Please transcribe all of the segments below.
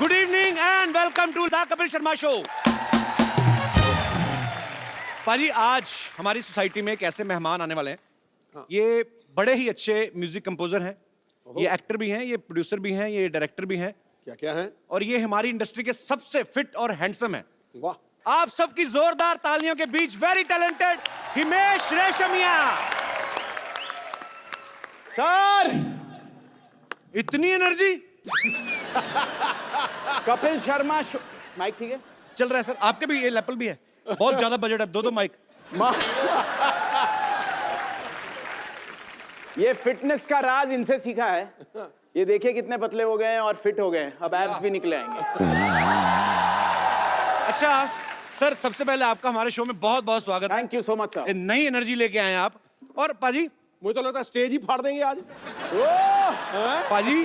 Good evening and welcome to the Kapil Sharma show. पाजी, आज हमारी सोसाइटी में एक ऐसे मेहमान आने वाले हैं। ये बड़े ही अच्छे म्यूजिक कंपोजर हैं, ये एक्टर भी हैं, ये प्रोड्यूसर भी हैं, ये डायरेक्टर भी हैं। क्या क्या है? और ये हमारी इंडस्ट्री के सबसे फिट और हैंडसम हैं। वाह, आप सबकी जोरदार तालियों के बीच very talented Himesh Reshammiya. Sir, इतनी energy. Kapil Sharma show. Mic ठीक है? चल रहा है सर। आपके भी ये लेवल भी है, बहुत ज्यादा बजट है, दो माइक। ये फिटनेस का राज इनसे सीखा है। ये देखिए कितने पतले हो गए हैं और फिट हो गए हैं, अब एब्स भी निकले आएंगे। अच्छा सर, सबसे पहले आपका हमारे शो में बहुत बहुत स्वागत है। Thank you so much sir. नई एनर्जी लेके आए हैं आप। और पाजी, मुझे तो लगता है स्टेज ही फाड़ देंगे आज। पाजी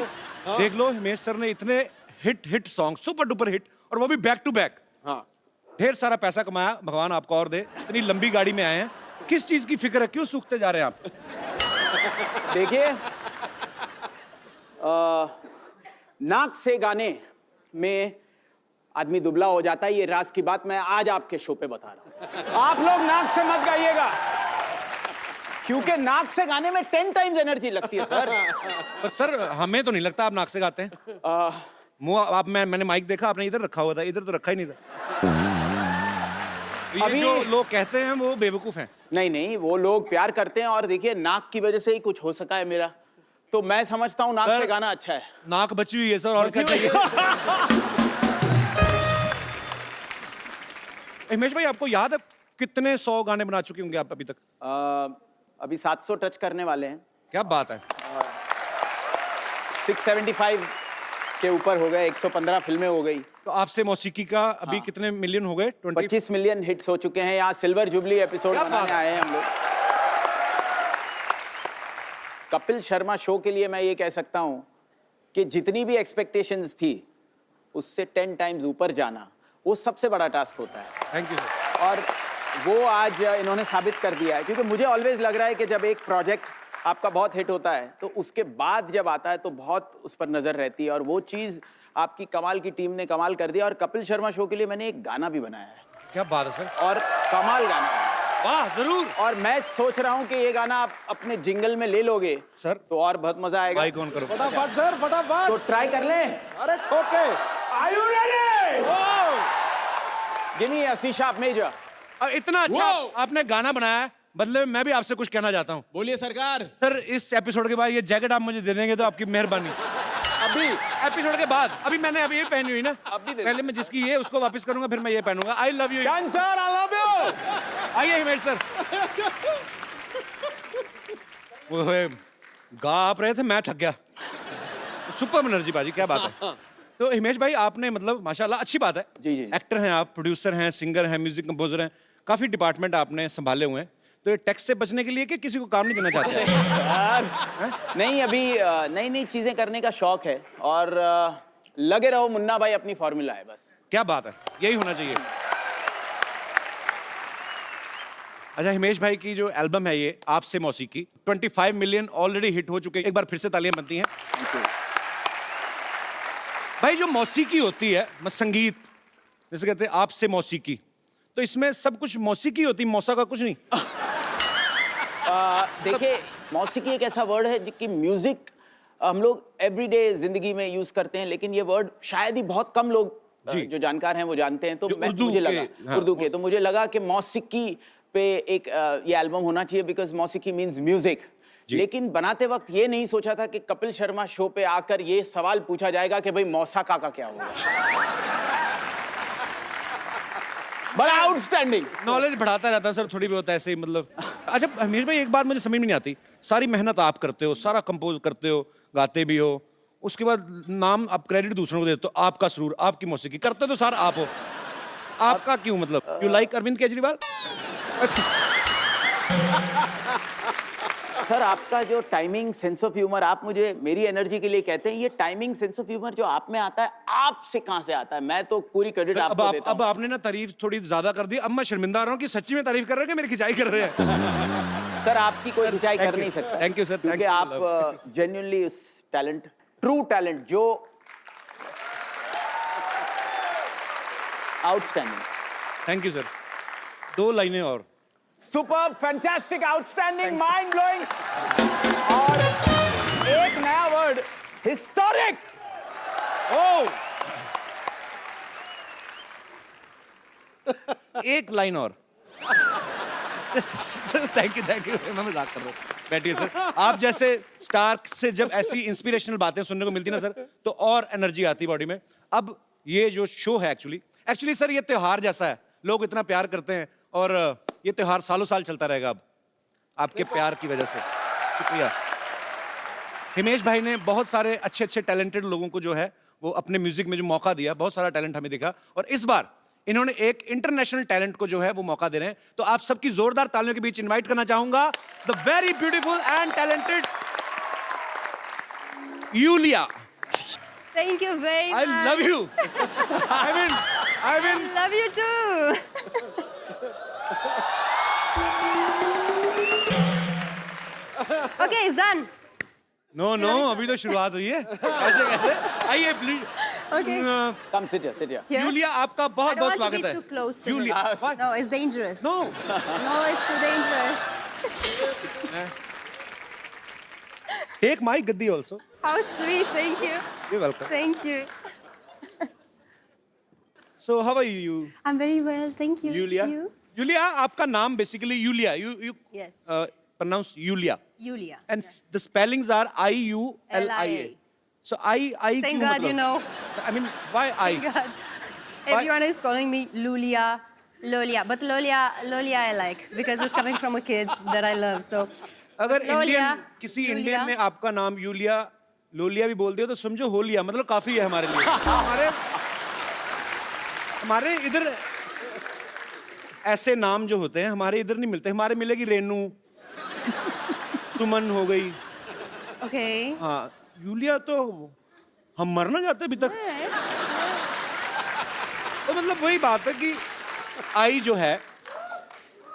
देख लो, हिमेश सर ने इतने hit song, super duper hit, और वो भी बैक टू बैक। हाँ, ढेर सारा पैसा कमाया, भगवान आपको और दे। इतनी लंबी गाड़ी में आए हैं, किस चीज की फिक्र है, क्यों सूखते जा रहे हैं आप? देखिए, नाक से गाने में आदमी दुबला हो जाता है, ये राज की बात मैं आज आपके शो पे बता रहा हूं। आप लोग नाक से मत गाइएगा, क्योंकि नाक से गाने में 10 टाइम्स एनर्जी लगती है सर। पर सर, हमें तो नहीं लगता आप नाक से गाते हैं। मुंह आप, मैंने माइक देखा, आपने इधर रखा हुआ था, इधर तो रखा ही नहीं था। ये अभी जो लोग कहते हैं वो बेवकूफ हैं। नहीं, वो लोग प्यार करते हैं, और देखिए नाक की वजह से ही कुछ हो सका है मेरा, तो मैं समझता हूँ नाक से गाना अच्छा है। नाक बची हुई है सर, और क्या चाहिए? हिमेश भाई, आपको याद है कितने 100 गाने बना चुके होंगे आप अभी तक? अभी 700 टच करने वाले हैं। क्या बात है। 675 के ऊपर हो गए, 115 फिल्में हो गई। तो आपसे मौसीकी का अभी कितने मिलियन हो गए? 25 मिलियन हिट्स हो चुके हैं। यहाँ सिल्वर जुबली एपिसोड बनाने आए हैं हम लोग। कपिल शर्मा शो के लिए मैं ये कह सकता हूँ कि जितनी भी एक्सपेक्टेशंस थी उससे 10 टाइम्स ऊपर जाना, वो सबसे बड़ा टास्क होता है। Thank you sir. और वो आज इन्होंने साबित कर दिया है, क्योंकि मुझे ऑलवेज लग रहा है कि जब एक प्रोजेक्ट आपका बहुत हिट होता है तो उसके बाद जब आता है तो बहुत उस पर नजर रहती है, और वो चीज़ आपकी कमाल की टीम ने कमाल कर दिया। और कपिल शर्मा शो के लिए मैंने एक गाना भी बनाया है। क्या बात है सर। और कमाल गाना है। वाह, जरूर। और मैं सोच रहा हूँ कि ये गाना आप अपने जिंगल में ले लोगे सर, तो और बहुत मजा आएगा। माइक ऑन करो। फटाफट सर, फटाफट। तो ट्राई कर लें। अरे ठोके। Are you ready? Give me a C sharp major. इतना अच्छा आपने गाना बनाया है, बदले में मैं भी आपसे कुछ कहना चाहता हूँ। बोलिए सरकार। सर, इस एपिसोड के बाद ये जैकेट आप मुझे दे देंगे तो आपकी मेहरबानी। अभी एपिसोड के बाद, अभी मैंने अभी ये पहनी हुई ना, अभी दे- पहले मैं जिसकी ये उसको वापस करूंगा, फिर मैं ये पहनूंगा। I love you. Done, sir. I love you. आइए हिमेश सर। ओए, गा आप रहे थे, मैं थक गया। सुपर एनर्जी बाजी, क्या बात है। तो हिमेश भाई, आपने मतलब माशाल्लाह अच्छी बात है। जी। एक्टर हैं आप, प्रोड्यूसर हैं, सिंगर हैं, म्यूजिक कंपोजर हैं, काफी डिपार्टमेंट आपने संभाले हुए हैं। तो ये टैक्स से बचने के लिए कि किसी को काम नहीं देना चाहते हैं? सर, नहीं, अभी नई नई चीजें करने का शौक है, और लगे रहो मुन्ना भाई, अपनी फॉर्मूला है बस। क्या बात है, यही होना चाहिए। अच्छा, हिमेश भाई की जो एल्बम है ये आपसे मौसीकी, 25 मिलियन ऑलरेडी हिट हो चुके हैं। एक बार फिर से तालियां बनती हैं। भाई, जो मौसीकी होती है, संगीत, जैसे कहते हैं आपसे मौसीकी, तो इसमें सब कुछ मौसीकी होती, मौसा का कुछ नहीं। देखिए, मौसीकी एक ऐसा वर्ड है जिसकी म्यूजिक हम लोग एवरीडे जिंदगी में यूज करते हैं, लेकिन ये वर्ड शायद ही बहुत कम लोग जो जानकार हैं वो जानते हैं। तो मुझे लगा उर्दू के, तो मुझे लगा कि मौसीकी पे एक ये एल्बम होना चाहिए, बिकॉज मौसीकी मीन्स म्यूजिक। लेकिन बनाते वक्त ये नहीं सोचा था कि कपिल शर्मा शो पे आकर ये सवाल पूछा जाएगा कि भाई मौसाका का क्या होगा। बड़ा आउटस्टैंडिंग। नॉलेज बढ़ाता रहता है सर, थोड़ी बहुत ऐसे ही मतलब। अच्छा हमीर भाई, एक बात मुझे समझ में नहीं आती, सारी मेहनत आप करते हो, सारा कंपोज करते हो, गाते भी हो, उसके बाद नाम आप क्रेडिट दूसरों को देते हो, आपका सुरूर, आपकी मौसीकी करते तो सर आप हो, आपका क्यों? मतलब you like Arvind Kejriwal? Sir, आपका जो टाइमिंग सेंस ऑफ ह्यूमर, आप मुझे मेरी एनर्जी के लिए कहते हैं, ये टाइमिंग सेंस ऑफ ह्यूमर जो आप में आता है, आपसे कहां से आता है? मैं तो पूरी क्रेडिट आपको देता हूं। अब आपने ना तारीफ थोड़ी ज्यादा कर दी, अब मैं शर्मिंदा आ रहा हूँ कि सच्ची में तारीफ कर रहे हैं कि मेरी खिंचाई कर रहे हैं। सर, आपकी कोई खिंचाई कर नहीं सकता। थैंक यू सर, क्योंकि आप जेन्युइनली उस टैलेंट, ट्रू टैलेंट जो आउटस्टैंडिंग। Thank you sir. 2 लाइनें और। Superb, fantastic, outstanding, mind blowing. और एक नया वर्ड, हिस्टोरिक। ओह, एक लाइन और। थैंक यू, मैं मजाक कर रहा हूँ। बैठिए सर। आप जैसे स्टार से जब ऐसी इंस्पिरेशनल बातें सुनने को मिलती ना सर, तो और एनर्जी आती बॉडी में। अब ये जो शो है एक्चुअली सर, ये त्योहार जैसा है। लोग इतना प्यार करते हैं और ये त्योहार सालों साल चलता रहेगा अब, आपके प्यार की वजह से। शुक्रिया। हिमेश भाई ने बहुत सारे अच्छे अच्छे टैलेंटेड लोगों को जो है वो अपने म्यूजिक में जो मौका दिया, बहुत सारा टैलेंट हमें दिखा, और इस बार इन्होंने एक इंटरनेशनल टैलेंट को जो है वो मौका दे रहे हैं। तो आप सबकी जोरदार तालियों के बीच इनवाइट करना चाहूंगा the very beautiful and talented Yulia. Thank you very I much. love you. I mean, I love you too. Okay, it's done. no, अभी तो शुरुआत हुई है। कैसे? आइए please. Okay. Come sit here, sit here. Here? Yulia, आपका I बहुत don't बहुत want to स्वागत be है। too close to Yulia, him. what? No, it's dangerous. No. No, it's too dangerous. Take my gaddi also. How sweet. Thank you. You're welcome. Thank you. So how are you? I'm very well. Thank you. Yulia? You? Yulia, आपका नाम basically Yulia. You Yes. pronounce Yulia. Yulia. And the spellings are IULIA. LIA. So I Thank क्यों God मतलब? you know. I mean, why I? Thank God. Everyone is calling me Lulia, Lolia. But Lolia I like because it's coming from a kid that I love. So अगर Lolia, Indian किसी Yulia. Indian ने आपका नाम Yulia लोलिया भी बोल दिया तो समझो हो लिया, मतलब काफी है हमारे लिए। हमारे इधर ऐसे नाम जो होते हैं हमारे इधर नहीं मिलते। हमारे मिलेगी रेनू, सुमन हो गई। Okay. हाँ, यूलिया तो हम मरना चाहते अभी तक। तो मतलब वही बात है कि आई जो है,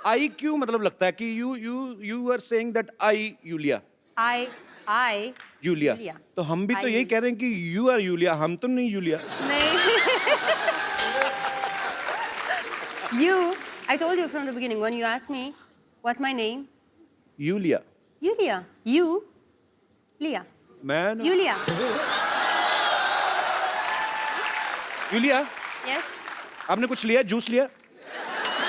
आई क्यों मतलब लगता है कि you are saying that I Yulia. I Yulia, तो हम भी तो I- यही कह रहे हैं कि यू आर यूलिया, हम तो नहीं यूलिया। नहीं. You, I told you from the beginning when you asked me, what's my name? Yulia. Yulia. You, Lia. मैं Yulia. Yulia, Yes. आपने कुछ लिया, जूस लिया?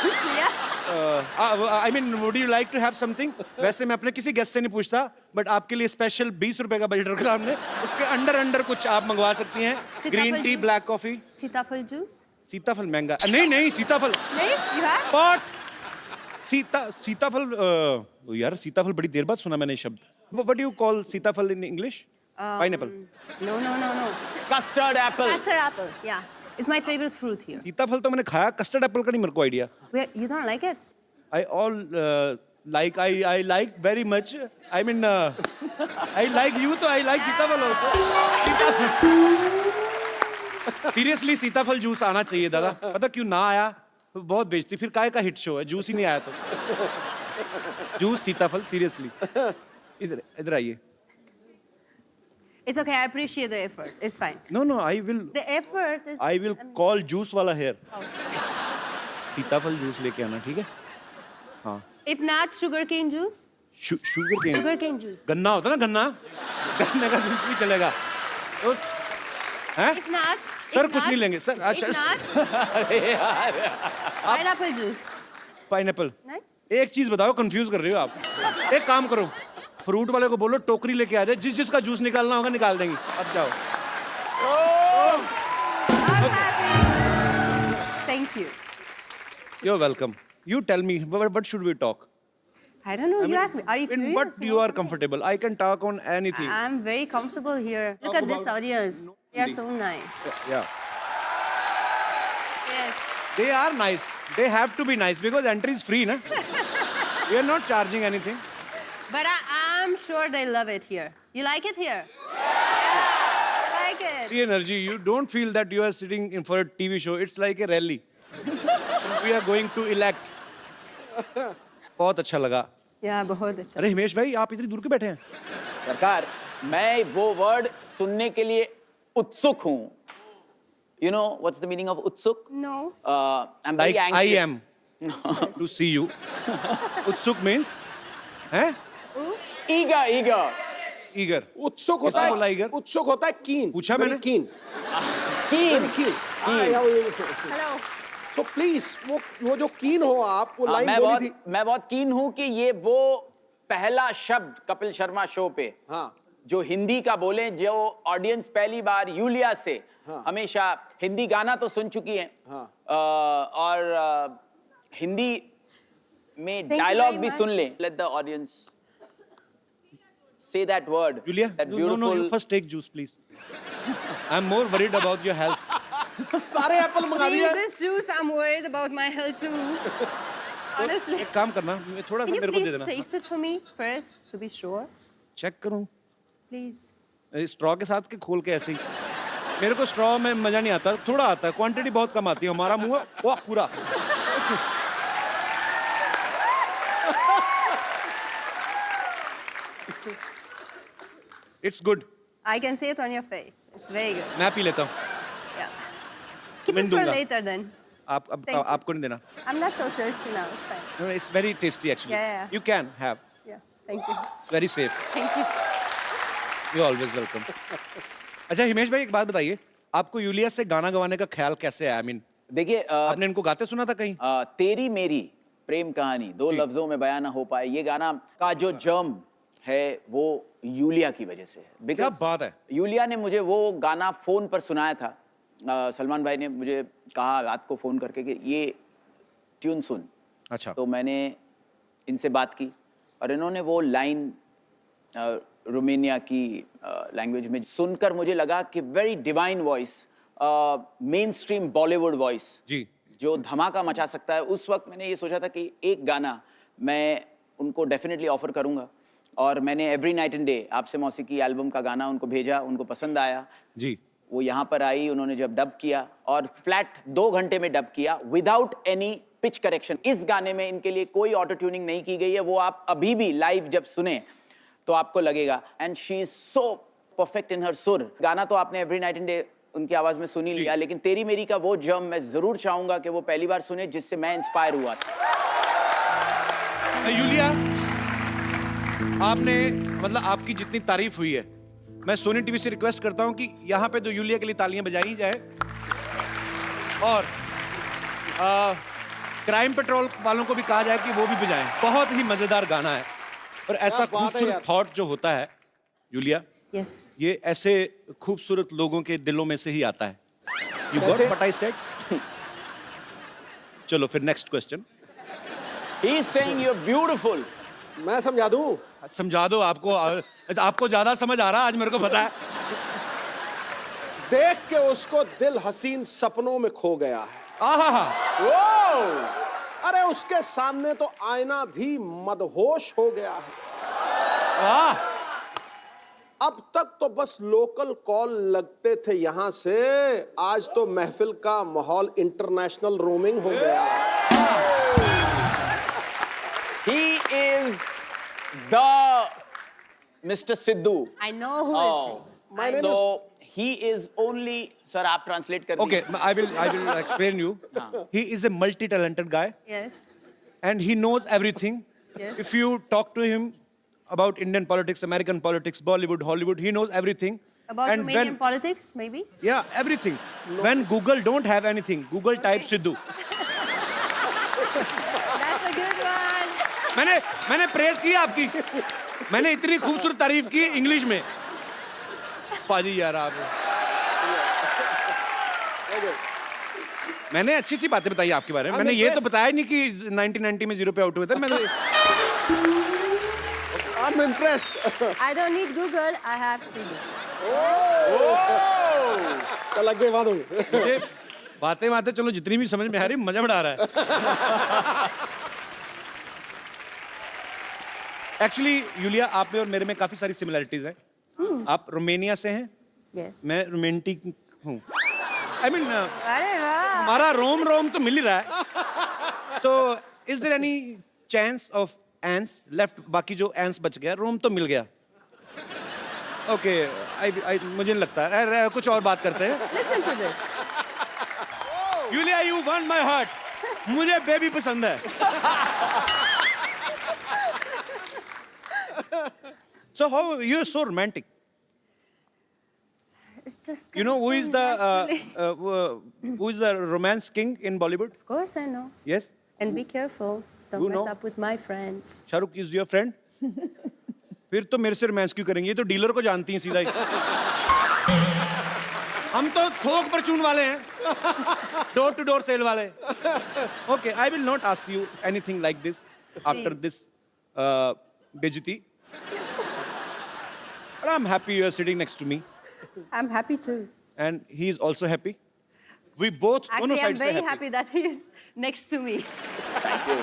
Just Lia. I mean would you like to have something? वैसे मैं अपने किसी guest से नहीं पूछता, बट आपके लिए स्पेशल 20 रुपए का बजट रखा हमने। उसके अंडर कुछ आप मंगवा सकती हैं। सीताफल green tea, juice. Black coffee. Sitafal juice. सीताफल महंगा नहीं सीताफल नहीं, you have? पॉट सीताफल यार सीताफल बड़ी देर बाद सुना मैंने ये शब्द। व्हाट यू कॉल सीताफल in English? Pineapple. No. Custard apple. Custard apple. Yeah. It's my favorite fruit here. सीताफल तो मैंने खाया, कस्टर्ड एप्पल का नहीं मेरे को idea. Where you don't like it? I all like I like very much. I mean I like you तो I like सीताफल also. सीरियसली सीताफल जूस आना चाहिए दादा। पता क्यों ना आया? तो बहुत बेइज्जती। फिर काहे का हिट शो है, जूस ही नहीं आया तो। जूस सीताफल सीरियसली। इधर आइए। It's okay. I appreciate the effort. It's fine. No, I will The effort is. I will call juice वाला हेयर। सीताफल जूस लेके आना, ठीक है? हाँ। If not, sugarcane juice. Sugarcane. Sugarcane juice. गन्ना होता ना, गन्ना का जूस भी चलेगा। तो हैं? If not. सर if कुछ not- नहीं लेंगे sir. If not, pineapple juice. Pineapple. नहीं? एक चीज बताओ, कंफ्यूज कर रही हो आप। एक काम करो, फ्रूट वाले को बोलो टोकरी लेके आ जाए, जिसका जूस निकालना होगा निकाल देंगे। अब जाओ। I'm happy. Thank you. You're welcome. You tell me, what should we talk? I don't know. You asked me. Are you In curious? what to you know are something? comfortable. I can talk on anything. I'm very comfortable here. Look at this audience. They are so nice. Yeah. Yes. They are nice. They have to be nice because entry is free, na? We are not charging anything. But I'm sure they love it here. You like it here? Yeah. I like it. The energy. You don't feel that you are sitting in for a TV show. It's like a rally. We are going to elect. बहुत अच्छा लगा। Yeah, बहुत अच्छा. अरे हिमेश भाई, आप इतनी दूर क्यों बैठे हैं? सरकार, मैं वो वर्ड सुनने के लिए उत्सुक हूं You know what's the meaning of utsuk? No. I'm very Like I anxious. am to see you. Utsuk means, हैं? Ooh. Eager. Eager. उत्सुक होता किसने बोला है eager? उत्सुक होता है कीन पूछा Very मैंने? keen Keen. keen Hello. तो प्लीज वो जो कीन हो आप वो लाइन बोली थी मैं बहुत कीन हूं कि ये वो पहला शब्द कपिल शर्मा शो पे हाँ जो हिंदी का बोले, जो ऑडियंस पहली बार यूलिया से हाँ। हमेशा हिंदी गाना तो सुन चुकी है हाँ। और हिंदी में Thank you डायलॉग very भी much. सुन ले. Let the audience say that word. Julia, that no, beautiful. no, you first take juice, please. I'm more worried about your health. सारे एप्पल मंगा See दिए this juice, I'm worried about my health too. Honestly. एक काम करना, थोड़ा सा Can you मेरे को दे please देना. taste it for me first to be sure? Check करूं. Please. स्ट्रॉ के साथ के खोल के ऐसे ही. मेरे को स्ट्रॉ में मजा नहीं आता, थोड़ा आता है, क्वांटिटी बहुत कम आती है. हमारा मुंह वो पूरा. It's good. I can see it on your face. It's very good. मैं पी लेता हूँ. Yeah. Keep मैं it for दूंगा. later then. Thank you. आपको नहीं देना. I'm not so thirsty now. It's fine. No, it's very tasty actually. Yeah. You can have. Yeah. Thank you. It's very safe. Thank you. You're always welcome. अच्छा हिमेश भाई एक बात बताइए, आपको Yulia से गाना गवाने का ख्याल कैसे आया? I mean, देखिए आपने इनको गाते सुना था कहीं? तेरी मेरी प्रेम कहानी दो लफ्जों में बयान ना हो पाए, ये गाना का जो जर्म है वो यूलिया की वजह से है. क्या Because बात है? यूलिया ने मुझे वो गाना फोन पर सुनाया था. सलमान भाई ने मुझे कहा रात को फोन करके कि ये ट्यून सुन. अच्छा. तो मैंने इनसे बात की और इन्होंने वो लाइन रोमानिया की लैंग्वेज में सुनकर मुझे लगा कि very divine voice, mainstream Bollywood voice जी. जो धमाका मचा सकता है. उस वक्त मैंने ये सोचा था कि एक गाना मैं उनको डेफिनेटली ऑफर करूंगा और मैंने एवरी नाइट एंड डे आपसे मौसीकी एल्बम का गाना उनको भेजा. उनको पसंद आया. जी. वो यहाँ पर आई, उन्होंने जब डब किया और फ्लैट 2 घंटे में डब किया विदाउट एनी पिच करेक्शन. इस गाने में इनके लिए कोई ऑटो ट्यूनिंग नहीं की गई है. वो आप अभी भी लाइव जब सुने तो आपको लगेगा. And she is so perfect in हर सुर. गाना तो आपने एवरी नाइट एंड डे उनकी आवाज में सुन ही लिया, लेकिन तेरी मेरी का वो जर्म मैं जरूर चाहूंगा कि वो पहली बार सुने, जिससे मैं इंस्पायर हुआ था. यूलिया, आपने मतलब आपकी जितनी तारीफ हुई है, मैं सोनी टीवी से रिक्वेस्ट करता हूं कि यहाँ पे तो यूलिया के लिए तालियां बजाई जाए और क्राइम पेट्रोल वालों को भी कहा जाए कि वो भी बजाएं. बहुत ही मजेदार गाना है और ऐसा क्या बात है खूबसूरत यार. थॉट जो होता है यूलिया, Yes. ये ऐसे खूबसूरत लोगों के दिलों में से ही आता है. यू गॉट कैसे? What I said? चलो फिर next question. He is saying you are beautiful. मैं समझा दूं समझा दो. आपको ज्यादा समझ आ रहा है आज, मेरे को पता है. देख के उसको दिल हसीन सपनों में खो गया है. आहा. अरे उसके सामने तो आईना भी मदहोश हो गया है. वाह. अब तक तो बस लोकल कॉल लगते थे यहां से, आज तो महफिल का माहौल इंटरनेशनल रोमिंग हो गया. He is the Mr. Sidhu. I know who is he. My name So he is only. Sir, आप translate कर Okay, दीजिए. I will explain you. He is a multi-talented guy, Yes. and he knows everything. Yes. If you talk to him about Indian politics, American politics, Bollywood, Hollywood, he knows everything. About and Romanian politics, maybe? yeah, everything. When Google don't have anything, Google type Sidhu. That's a good one. मैंने press की आपकी. मैंने इतनी खूबसूरत तारीफ की English में. पाजी यार आप. मैंने अच्छी सी बातें बताई आपके बारे में. मैंने ये तो बताया नहीं कि 1990 में 0 पे आउट हुए थे. मैंने I'm impressed. I don't need Google, I have Sidhu. चल आगे बात होगी. मुझे बातें चलो जितनी भी समझ में आ रही, मजा बड़ा आ रहा है. एक्चुअली यूलिया, आप में और मेरे में काफी सारी सिमिलरिटीज हैं. आप रोमानिया से हैं, Yes. मैं रोमांटिक हूँ. आई मीन अरे वाह. हमारा रोम तो मिल ही रहा है. तो is there any chance of ends left? बाकी जो एंस बच गया, रोम तो मिल गया. ओके, मुझे नहीं लगता है. कुछ और बात करते हैं. Listen, listen to this. Yulia, you won my heart. मुझे बेबी पसंद है. So how you're so romantic? It's just. You know who is the naturally. who is the romance king in Bollywood? Of course, I know. Yes, And be careful. Don't You mess know. up with my friends. Shahrukh is your friend. फिर तो मेरे से romance क्यों करेंगे? ये तो dealer को जानती हैं सीधा ही. हम तो थोक परचून वाले हैं, डोर टू डोर सेल वाले. Okay, I will not ask you anything like this after Please. this बेइज्जती. But I'm happy you are sitting next to me, I'm happy too. and he is also happy. We both दोनों Actually, I'm sides से very happy that he is next to me. Thank you.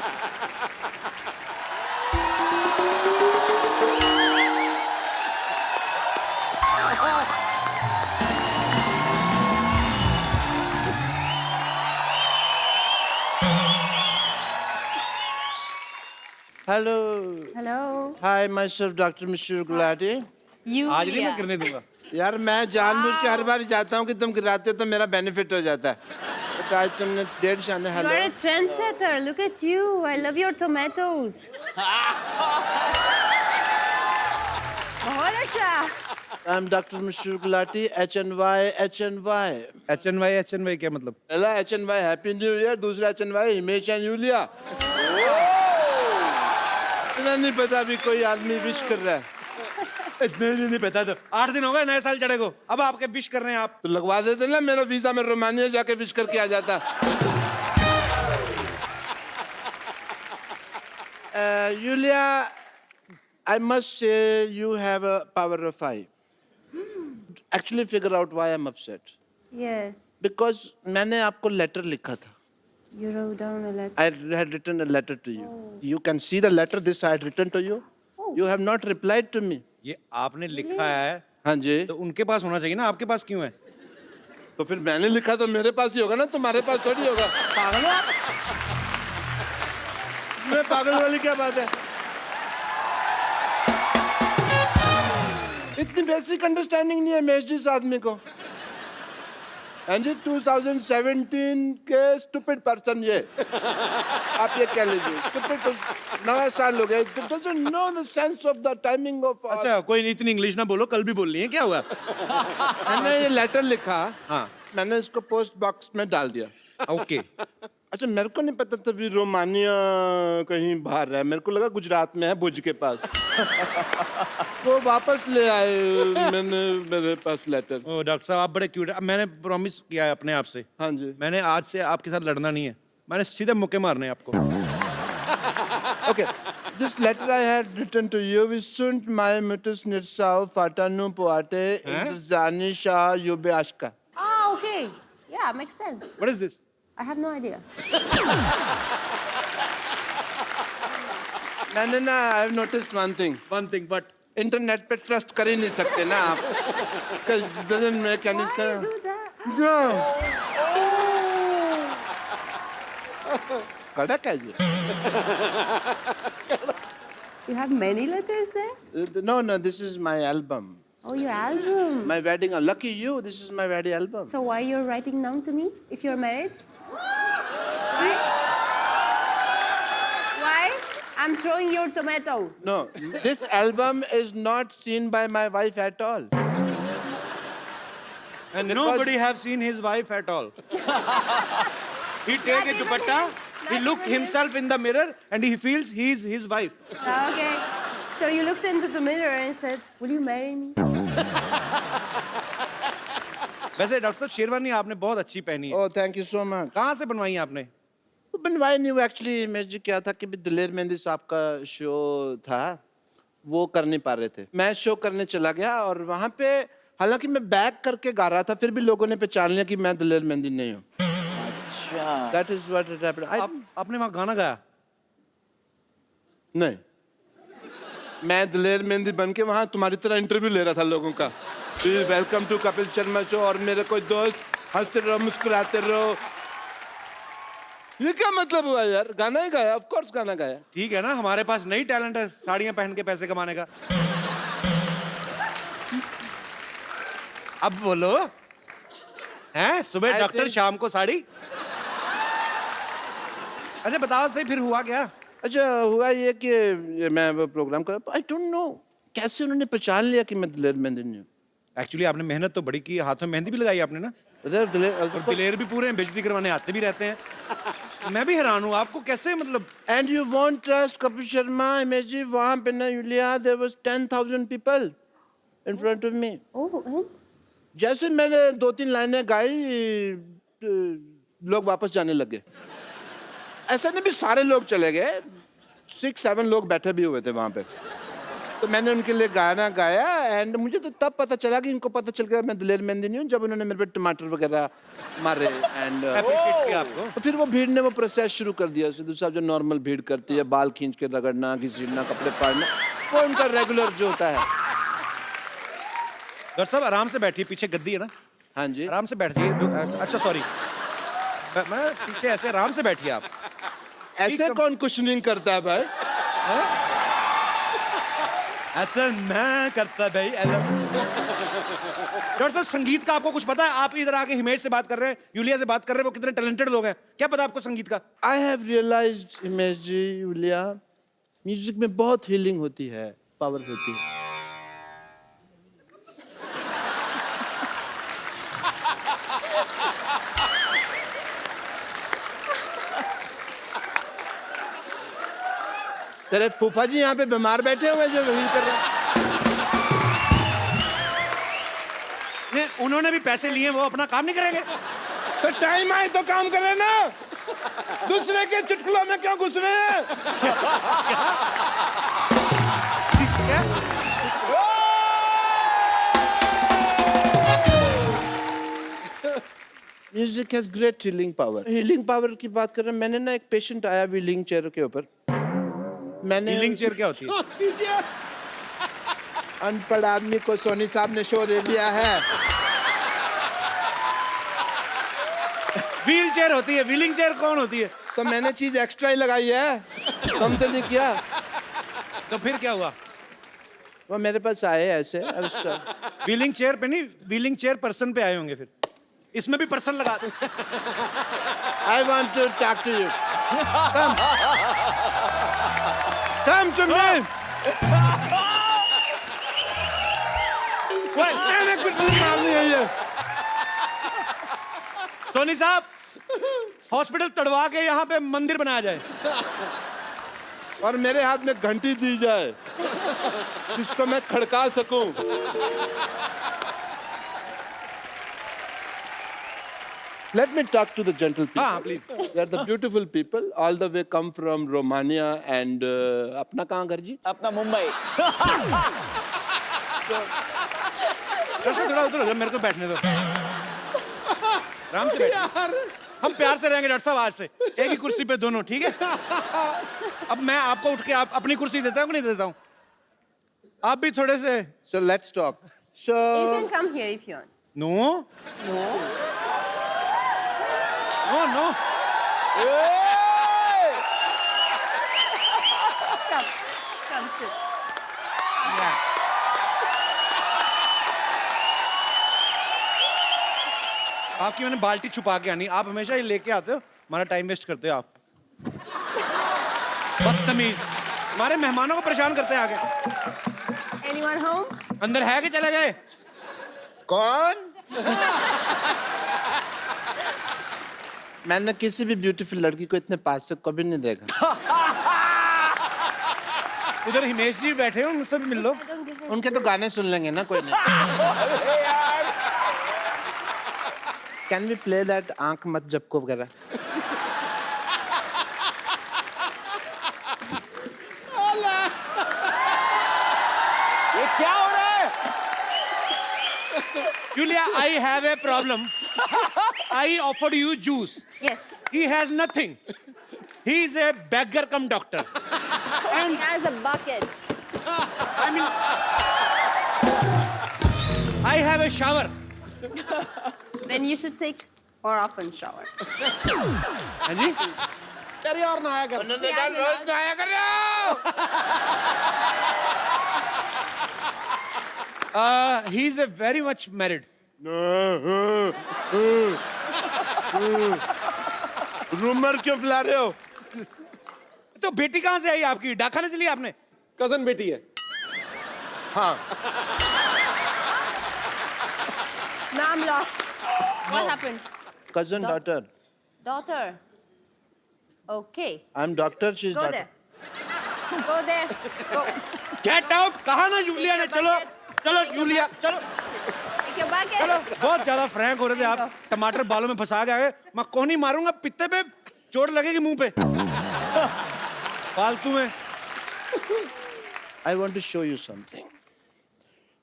Hello. Hello. Hi, myself, Dr. Mr. Gulati. You. आज नहीं मैं करने दूंगा. यार मैं जानबूझ के हर बार जाता हूँ कि तुम गिराते हो तो मेरा बेनिफिट हो जाता है. तो आज तुमने 1.5 शाने You hello. are a trendsetter. Look at you. I love your tomatoes. बहुत अच्छा. I'm Dr. Mr. Gulati, HNY, HNY. HNY क्या मतलब? पहला HNY हैप्पी न्यू ईयर, दूसरा HNY हिमेश एंड यूलिया. इतना नहीं पता अभी कोई आदमी विश कर रहा है. नहीं पता. तो 8 दिन हो गए नए साल चढ़े को, अब आपके विश कर रहे हैं आप. तो लगवा देते ना मेरा वीजा में रोमानिया जाके विश करके आ जाता. Yulia, I must say you have a power of 5. Actually figure out why I'm upset. Yes. Because मैंने आपको letter लिखा था. You wrote down a letter. I had written a letter to you. You can see the letter this I had written to you. You have not replied to me. ये आपने लिखा है हाँ जी. तो उनके पास होना चाहिए ना, आपके पास क्यों है? तो फिर मैंने लिखा तो मेरे पास ही होगा ना, तुम्हारे पास थोड़ी होगा. पागल हो आप? मैं पागल वाली क्या बात है? इतनी बेसिक अंडरस्टैंडिंग नहीं है महेश जी इस आदमी को. हाँ जी, 2017 के स्टूपिड पर्सन ये. आप ये कह लीजिए स्टूपिड. नया साल हो गया. It doesn't know the sense of the timing of. अच्छा, कोई इतनी इंग्लिश ना बोलो, कल भी बोल रही है, क्या हुआ? मैंने ये लेटर लिखा. हाँ. मैंने इसको पोस्ट बॉक्स में डाल दिया. ओके. अच्छा, मेरे को नहीं पता तभी रोमानिया कहीं बाहर है. मेरे को लगा गुजरात में है, भुज के पास. तो वापस ले आए मैंने मेरे पास लेटर. ओ डॉक्टर साहब, आप बड़े क्यूट हैं. अब मैंने प्रॉमिस किया है अपने आप से, हाँ जी. मैंने आज से आपके साथ लड़ना नहीं है, मैंने सीधे मुक्के मारने हैं आपको. Okay, this letter I had written to you is sunt mai mutus nirsau fatanu poate indrzani shah yube ashka. Ah, okay. Yeah, makes sense. What is this? I have no idea. मैंने ना I have noticed one thing. One thing, but internet पे trust कर ही नहीं सकते ना आप. Doesn't make any Why sense. you do that? Yeah. कड़क है ये. You have many letters there? No, this is my album. Oh, your album. My wedding. Lucky you, this is my wedding album. So why you're writing down to me if you're married? Why? Why? I'm throwing your tomato. No, this album is not seen by my wife at all. and nobody have seen his wife at all. He take Not a even dupatta, him. he Not look even him. himself in the mirror, and he feels he's his wife. Okay. So you looked into the mirror and said, "Will you marry me?" वैसे doctor साहब, शेरवानी आपने बहुत अच्छी पहनी है. Oh, thank you so much. कहाँ से बनवाई आपने? बनवाई नहीं, वो एक्चुअली मैं जी क्या था कि भी दिलेर मेहंदी साहब का शो था, वो कर नहीं पा रहे थे. मैं शो करने चला गया और वहाँ पे हालांकि मैं बैक करके गा रहा था, फिर भी लोगों ने पहचान लिया कि मैं दिलेर मेहंदी नहीं हूँ. अच्छा. That is what it happened. आपने वहाँ गाना गाया? नहीं, मैं दिलेर मेहंदी बन के वहाँ तुम्हारी तरह इंटरव्यू ले रहा था लोगों का. Welcome to Kapil Sharma show और मेरे कोई दोस्त हंसते रहो मुस्कुराते रहो. ये क्या मतलब हुआ यार? गाना ही गाया, ऑफ कोर्स गाना गाया. ठीक है ना, हमारे पास नई टैलेंट है साड़ियाँ पहन के पैसे कमाने का. अब बोलो. हैं सुबह I डॉक्टर think- शाम को साड़ी। अच्छा बताओ सही फिर हुआ क्या? अच्छा हुआ ये कि मैं वो प्रोग्राम कर, आई डोंट नो कैसे उन्होंने पहचान लिया कि मैं दिलेर मेहंदी हूँ। एक्चुअली आपने मेहनत तो बड़ी की, हाथों में मेहंदी भी लगाई आपने ना, उधर दिलेर और दिलेर भी पूरे हैं, बेइज्जती करवाने आते भी रहते हैं। मैं भी हैरान हूँ आपको कैसे मतलब। And you won't trust Kapil Sharma image जी, वहाँ पे ना Yulia there was 10,000 people in front of me. Oh, and? जैसे मैंने 2-3 लाइनें गाई लोग वापस जाने लगे। ऐसा नहीं भी सारे लोग चले गए, 6-7 लोग बैठे भी हुए थे वहाँ पे। तो मैंने उनके लिए गाना गाया एंड मुझे तो तब पता चला कि इनको पता चल गया मैं दिलेर मेहंदी नहीं हूँ जब उन्होंने मेरे पे टमाटर वगैरह मारे एंड अप्रिशिएट किया आपको। तो फिर वो भीड़ ने वो प्रोसेस शुरू कर दिया। सिद्धू साहब जो नॉर्मल भीड़ करती है, बाल खींच के रगड़ना, घसीटना, कपड़े फाड़ना, वो उनका रेगुलर जो होता है। डॉक्टर साहब आराम से बैठिए, पीछे गद्दी है ना, हाँ जी। आराम से बैठिए। अच्छा सॉरी, मैं पीछे ऐसे आराम से बैठिए आप। ऐसे कौन कुशनिंग करता है भाई? ऐसा मैं करता भाई। डॉक्टर साहब संगीत का आपको कुछ पता है? आप इधर आके हिमेश से बात कर रहे हैं, यूलिया से बात कर रहे हैं, वो कितने टैलेंटेड लोग हैं, क्या पता आपको संगीत का? I have realised Himesh ji, Yulia, music में बहुत हीलिंग होती है, पावर होती है। तेरे फूफा जी यहाँ पे बीमार बैठे हुए जो हील कर रहे हैं। नहीं, उन्होंने भी पैसे लिए, वो अपना काम नहीं करेंगे? तो टाइम आए तो काम करे ना, दूसरे के चुटकुलों में क्यों घुस रहे हैं? क्या? Music has great healing power. Healing power की बात कर रहे हैं। मैंने ना एक पेशेंट आया व्हीलिंग चेयर के ऊपर, मैंने व्हीलिंग चेयर क्या होती है? अनपढ़ आदमी को सोनी साहब ने शो दे दिया है। व्हील चेयर होती है, व्हीलिंग चेयर कौन होती है? तो मैंने चीज एक्स्ट्रा ही लगाई है, कम तो नहीं किया। तो फिर क्या हुआ? वो मेरे पास आए ऐसे एक्स्ट्रा। व्हीलिंग चेयर पे नहीं, व्हीलिंग चेयर पर्सन पे आए होंगे, फिर इसमें भी पर्सन लगा दो। I want to talk to you, come to me. मैंने कुछ नहीं मारनी है ये। सोनी साहब, हॉस्पिटल तड़वा के यहाँ पे मंदिर बनाया जाए और मेरे हाथ में घंटी दी जाए जिसको मैं खड़का सकूं। Let me talk to the gentle people. हाँ, please. They are the beautiful people. All the way come from Romania and अपना कहाँ घर जी? अपना मुंबई। थोड़ा उधर हो जाओ, मेरे को बैठने दो, आराम से बैठिए। हम प्यार से रहेंगे डॉक्टर साहब आज से, एक ही कुर्सी पे दोनों, ठीक है? अब मैं आपको उठ के आप अपनी कुर्सी देता हूँ कि नहीं देता हूँ? आप भी थोड़े से। So let's talk. So You can come here if you want. No No. No no, Come. Come sit. आपकी मैंने बाल्टी छुपा के आनी, आप हमेशा ये लेके आते हो, हमारा टाइम वेस्ट करते हो आप। बदतमीज, हमारे मेहमानों को परेशान करते हैं आगे। Anyone home? अंदर है कि चले गए? कौन? मैंने किसी भी ब्यूटीफुल लड़की को इतने पास से कभी नहीं देखा। उधर हिमेश जी बैठे हो, उनसे भी मिल लो। I don't give a उनके तो गाने सुन लेंगे ना, कोई नहीं। कैन वी प्ले दैट आंख मत झपको वगैरह? ये क्या हो रहा है? Julia, I have a problem. I offered you juice. Yes. He has nothing. He is a beggar cum doctor. He has a bucket. I mean, I have a shower. Then you should take more often shower. हाँ जी? तेरी और नहाया कर। उन्होंने कहा रोज नहाया करो। He is a very much married. Rumour क्यों फैला रहे हो? तो बेटी कहाँ से आई आपकी? डाकखाने से ली आपने? कजन बेटी है। हाँ, No, I'm lost. What happened? cousin daughter. Daughter. Okay. I'm doctor, she's Go daughter. there. Go there. Go. Get out. कहा ना यूलिया ने? Take your चलो bucket. चलो Take your यूलिया bucket. चलो Take your bucket. चलो। बहुत ज्यादा Frank हो रहे थे आप। Thank टमाटर बालों में फंसा के आ गए। मैं कोहनी मारूंगा, पित्ते पे चोट लगेगी मुंह पे। फालतू में। I want to show you something.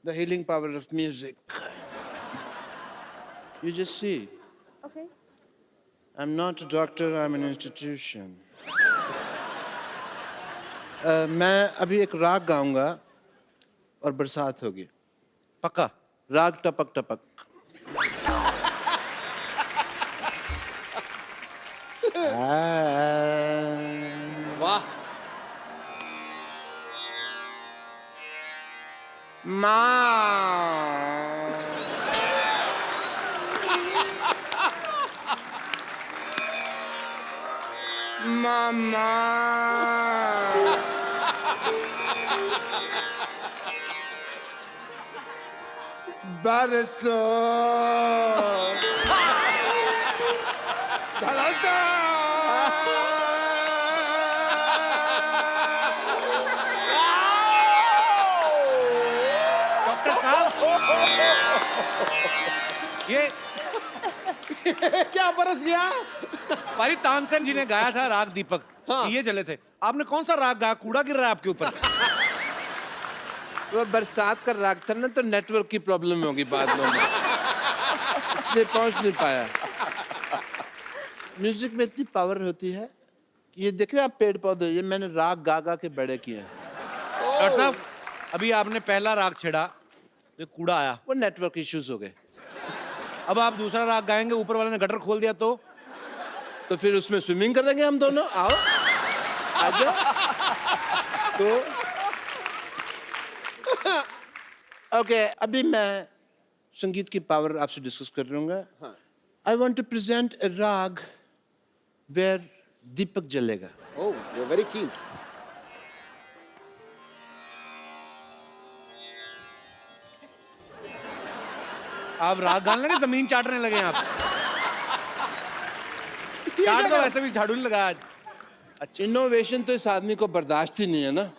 The healing power of music. You just see. Okay. I'm not a doctor, I'm an institution. मैं अभी एक राग गाऊंगा और बरसात होगी। पक्का? राग टपक टपक। वाह। माँ मामा बरसो डॉक्टर साहब, ये क्या बरस गया? पारी तानसेन जी ने गाया था राग दीपक। हाँ। ये चले थे। आपने कौन सा राग गाया? कूड़ा गिर रहा है आपके ऊपर। वो बरसात का राग था ना, तो नेटवर्क की प्रॉब्लम होगी बादलों में, इसलिए पहुंच नहीं पाया। म्यूजिक में इतनी पावर होती है। ये देख रहे हैं आप पेड़ पौधे, ये मैंने राग गा गा के बड़े किए हैं। डॉक्टर साहब, अभी आपने पहला राग छेड़ा, ये कूड़ा आया। वो नेटवर्क इश्यूज हो गए। अब आप दूसरा राग गाएंगे, ऊपर वाले ने गटर खोल दिया तो? तो फिर उसमें स्विमिंग करेंगे हम दोनों। आओ आजा। तो ओके, अभी मैं संगीत की पावर आपसे डिस्कस कर लूंगा। आई वॉन्ट टू प्रेजेंट ए राग वेयर दीपक जलेगा। Oh, you're very keen. आप राग गाने लगे, जमीन चाटने लगे हैं आप। चाट तो वैसे भी झाड़ू नहीं लगा आज। अच्छा, इनोवेशन तो इस आदमी को बर्दाश्त ही नहीं है ना।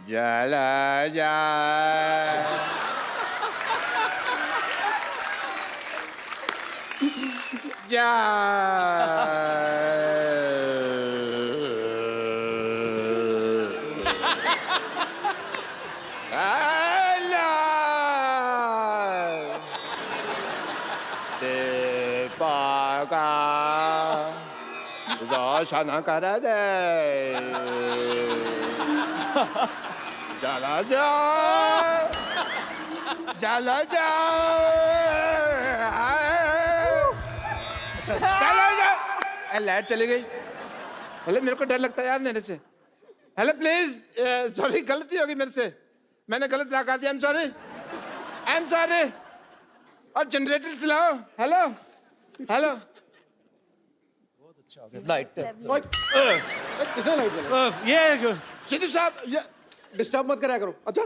जला जा जा पाका रोशन कर दे चला जाओ चला जाओ चला जाओ। लाइट चली गई। हेलो, मेरे को डर लगता है यार मेरे से। हेलो प्लीज, सॉरी, गलती होगी मेरे से, मैंने गलत लगा दिया। I am sorry. और जनरेटर चलाओ। Hello hello. लाइट ओए, किसने लाइट जलाई? ये सिद्धू साहब, ये डिस्टर्ब मत कराया करो। अच्छा,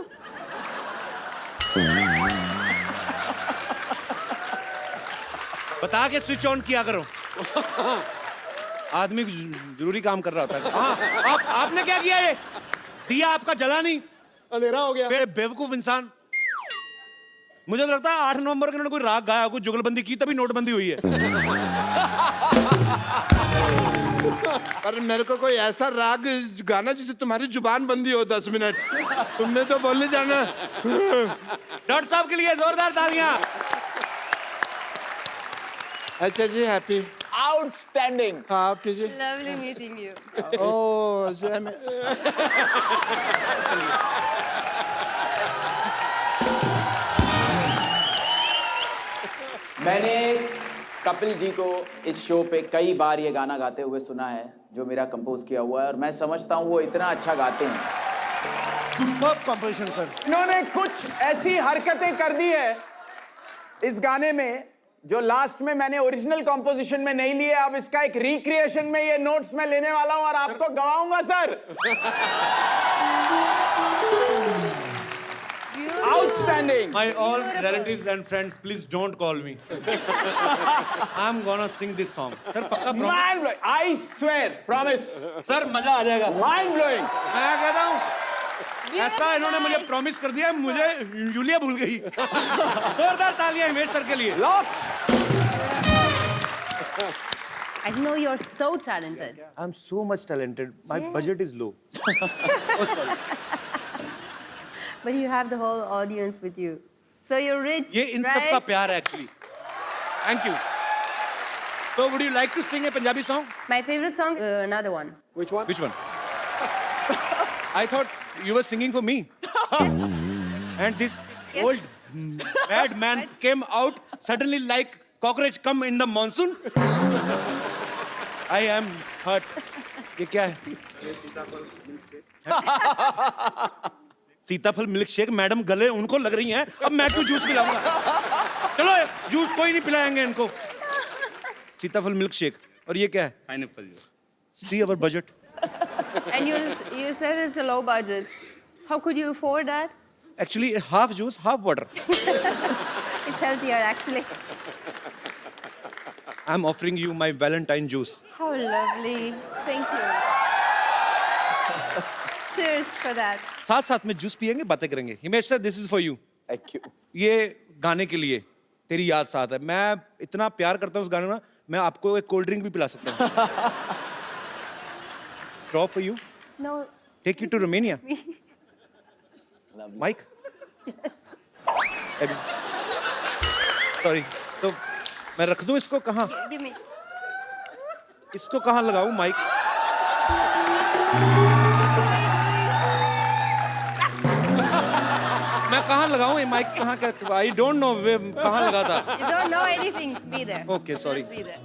बता के स्विच ऑन किया करो। आदमी जरूरी काम कर रहा होता है। हाँ, आपने क्या किया? ये दिया आपका जला नहीं। अंधेरा हो गया। बेवकूफ इंसान। मुझे तो लगता है 8 नवंबर को इन्होंने कोई राग गाया, कोई जुगलबंदी की, तभी नोटबंदी हुई है। पर मेरे को कोई ऐसा राग गाना जिससे तुम्हारी जुबान बंदी हो 10 मिनट। तुमने तो बोलने जाना। डॉक्टर साहब के लिए जोरदार तालियां। अच्छा जी, हैप्पी। आउटस्टैंडिंग। हाँ जी। Lovely meeting you. ओह, मैंने कपिल जी को इस शो पे कई बार ये गाना गाते हुए सुना है, जो मेरा कंपोज किया हुआ है, और मैं समझता हूँ वो इतना अच्छा गाते हैं। Superb composition sir. इन्होंने कुछ ऐसी हरकतें कर दी है इस गाने में जो लास्ट में मैंने ओरिजिनल कॉम्पोजिशन में नहीं लिए। अब इसका एक रिक्रिएशन में ये नोट्स मैं लेने वाला हूं और आपको गवाऊंगा sir. Outstanding. My all relatives and friends, please don't call me. I'm gonna sing this song. Sir, पक्का promise? Mind blowing. I swear, promise. Sir, मजा आ जाएगा। Mind blowing. मैं कहता हूँ ऐसा इन्होंने मुझे प्रॉमिस कर दिया, मुझे यूलिया भूल गई। जोरदार तालियां हिमेश सर के लिए। Locked. I know you're so talented. I'm so much talented. My budget is low. Oh, sorry. But you have the whole audience with you. So you're rich, ये इन सब का right? प्यार है actually. Thank you. So would you like to sing a Punjabi song? My favorite song, another one. Which one? Which one? I thought you were singing for me. And this Yes. old mad man came out suddenly like cockroach come in the monsoon. I am hurt. ये क्या है? सीताफल milk shake madam गले उनको लग रही हैं, अब मैं क्यों जूस पिलाऊंगा? चलो जूस कोई नहीं पिलाएंगे इनको। सीताफल मिल्क शेक और ये क्या है? Pineapple juice. See our budget. And you said it's a low budget. How could you afford that? Actually half juice, half water. It's healthier, actually. I'm offering you my Valentine juice. How lovely. Thank you. Cheers for that. साथ साथ में juice पियेंगे, बातें करेंगे। Himesh sir, this is for you. Thank you. ये गाने के लिए तेरी याद साथ है। मैं इतना प्यार करता हूँ उस गाने में, मैं आपको एक कोल्ड ड्रिंक भी पिला सकता हूँ। Straw for you. No. Take you to Romania. Mike. Sorry. तो मैं रख दूँ इसको कहाँ? Give me. इसको कहाँ लगाऊँ, माइक? मैं कहाँ लगाऊँ ये माइक? कहाँ क्या? I don't know कहाँ लगा था? You don't know anything. Be there. Okay, sorry. Just be there.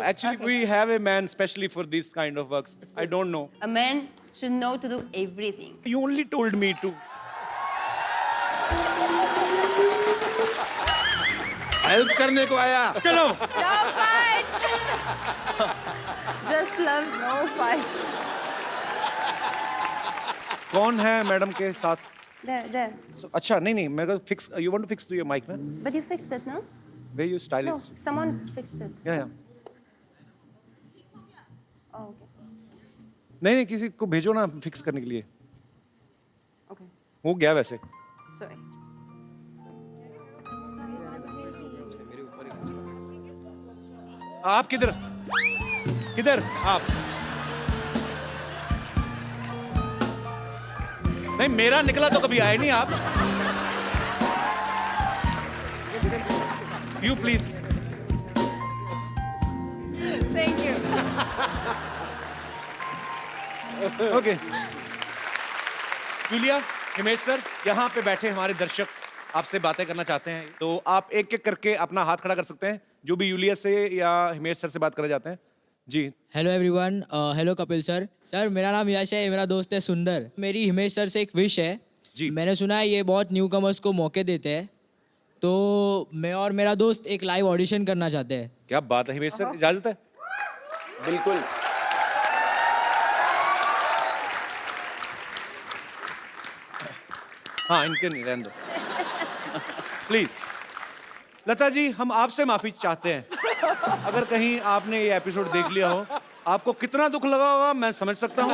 Actually, Okay. we have a man specially for this kind of works. I don't know. A man should know to do everything. You only told me to. Help करने को आया। चलो। No fight! Just love, no fight. कौन है madam के साथ? There. अच्छा नहीं मैं को fix. You want to fix to your mic, man? But you fixed it, no? Where you No, stylist? someone fixed it. Yeah. Oh, okay. नहीं किसी को भेजो ना फिक्स करने के लिए। Okay. हो गया वैसे। Sorry. आप किधर? किधर? आप? नहीं मेरा निकला तो कभी आए नहीं आप। You please. Thank you. Okay. Julia, Himesh sir, यहाँ पे बैठे हमारे दर्शक आपसे बातें करना चाहते हैं, तो आप एक एक करके अपना हाथ खड़ा कर सकते हैं, जो भी यूलिया से या हिमेश सर से बात करना चाहते हैं। जी। Hello everyone, hello Kapil sir. Sir मेरा नाम यश है, मेरा दोस्त है सुंदर। मेरी हिमेश सर से एक विश है जी। मैंने सुना है ये बहुत न्यू कमर्स को मौके देते हैं, तो मैं और मेरा दोस्त एक लाइव ऑडिशन करना चाहते हैं। क्या बात है हिमेश सर, इजाजत है? बिल्कुल। हाँ इनके नहीं, रहने दो प्लीज। लता जी, हम आपसे माफी चाहते हैं अगर कहीं आपने ये एपिसोड देख लिया हो। आपको कितना दुख लगा होगा मैं समझ सकता हूँ।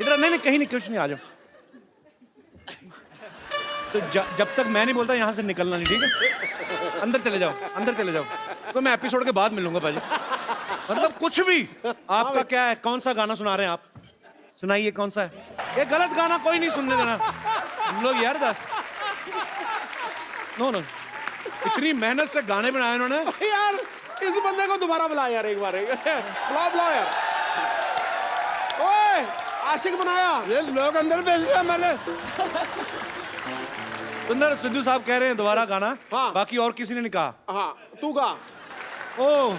इधर नहीं कहीं नहीं, कुछ नहीं, आ जाओ। तो जब तक मैं नहीं बोलता यहाँ से निकलना नहीं, ठीक है? अंदर चले जाओ, अंदर चले जाओ। तो मैं एपिसोड के बाद मिलूंगा भाजी। मतलब कुछ भी। आपका क्या है, कौन सा गाना सुना रहे हैं आप? सुनाइए कौन सा है? ये गलत गाना कोई नहीं सुनने देना हम लोग यार। नो इतनी मेहनत से गाने बनाए उन्होंने। यार इस बंदे को दोबारा बुला यार, एक बार बुलाओ यार। ओए आशिक बनाया। ये लोग अंदर भेज दिया मैंने। सुंदर सिद्धू साहब कह रहे हैं दोबारा गाना। हाँ। बाकी और किसी ने नहीं कहा। हाँ तू गा। ओह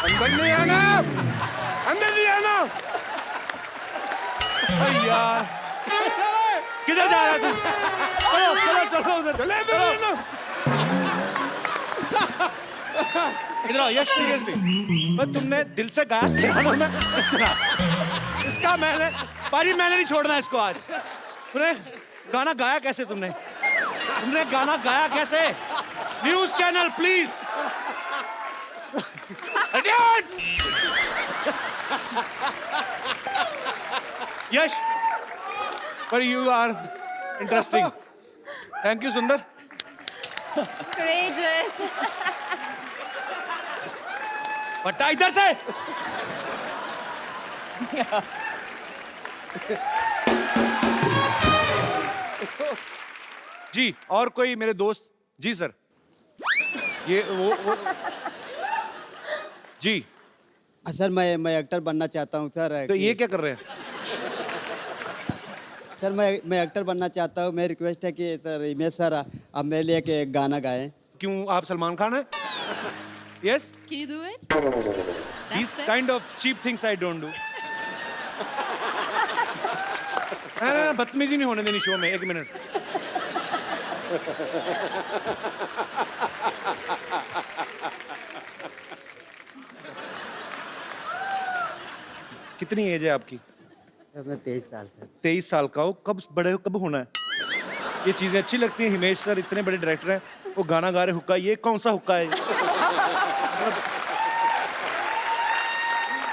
अंदर नहीं आना, अंदर नहीं आना। अरे यार किधर जा रहा है तू? चलो चलो चलो उधर चले चलो ना। इधर आओ यश, सीरियसली तुमने दिल से गाया पियानो में इतना? इसका मैंने पाजी मैंने नहीं छोड़ना इसको आज। तुमने गाना गाया कैसे? तुमने गाना गाया कैसे? News channel please. यश पर you are interesting. Thank you सुंदर। Courageous. बट्टा इधर से। जी और कोई मेरे दोस्त? जी सर ये वो जी सर मैं एक्टर बनना चाहता हूँ सर। तो ये क्या कर रहे हैं? सर मैं एक्टर बनना चाहता हूँ। मेरी रिक्वेस्ट है कि सर इमेज सर आप मेरे लिए एक गाना गाएं। क्यों आप सलमान खान हैं? Yes Can you do it? these it. kind of cheap things I don't do. ना बदतमीजी नहीं होने देनी शो में। एक मिनट कितनी एज है आपकी? सर मैं 23 साल का। 23 साल का हो। कब बड़े हो, कब होना है? ये चीजें अच्छी लगती हैं। हिमेश सर इतने बड़े डायरेक्टर हैं, वो गाना गा रहे हुक्का। ये कौन सा हुक्का है?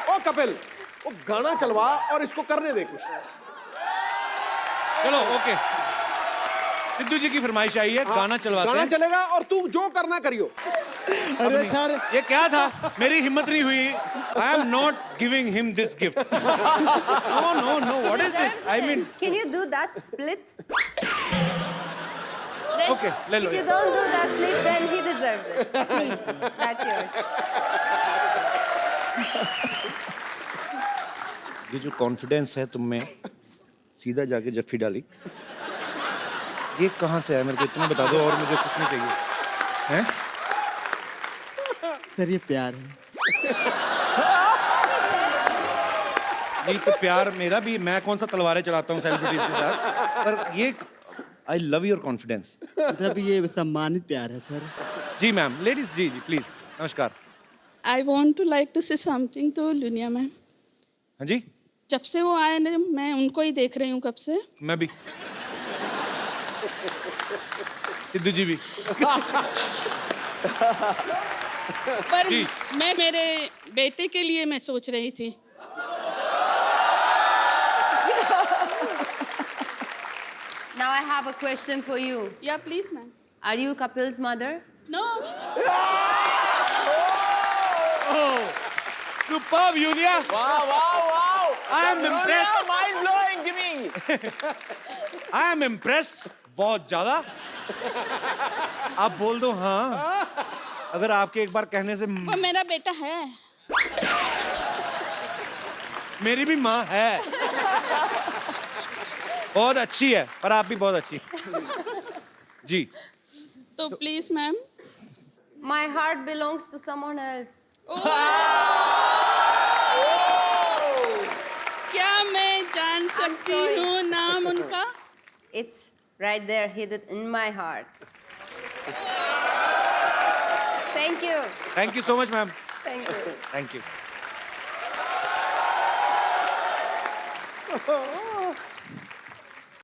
ओ कपिल, वो गाना चलवा और इसको करने दे कुछ। चलो ओके, सिद्धू जी की फरमाइश आई है, गाना चलवाते गाना हैं। चलेगा और तू जो करना करियो। अरे सर ये क्या था? मेरी हिम्मत नहीं हुई। I am not giving him this gift. No no no, what is this? I mean Can you do that split? Then, Okay, ले लो if you ये। don't do that split, then he deserves it. Please, that's yours. ये जो confidence है तुम में, सीधा जाके जफ्फी डाली, ये कहाँ से आया? मेरे को इतना बता दो और मुझे कुछ नहीं चाहिए। हैं? सर ये प्यार है। नहीं तो प्यार मेरा भी, मैं कौन सा तलवारें चलाता हूँ सेलिब्रिटीज के साथ, पर ये आई लव योर कॉन्फिडेंस। मतलब ये सम्मानित प्यार है सर। जी मैम, लेडीज जी जी प्लीज, नमस्कार। I want to like to say something to लुनिया मैम। हाँ जी जब से वो आए ना, मैं उनको ही देख रही हूँ कब से। मैं भी, सिद्धू जी भी। पर जी। मैं मेरे बेटे के लिए मैं सोच रही थी। Now I have a question for you. या please ma'am. Are you Kapil's mother? No Superb, Yulia. Wow, wow, wow. I am impressed. Mind blowing, Jimmy. I am impressed. बहुत ज्यादा। आप बोल दो हाँ, अगर आपके एक बार कहने से। वो मेरा बेटा है। मेरी भी माँ है, बहुत अच्छी है, पर आप भी बहुत अच्छी। जी तो please ma'am. My heart belongs to someone else. क्या मैं जान सकती sorry. हूँ नाम उनका? It's right there, hidden in my heart. Thank you. Thank you so much ma'am. Thank you. Thank you.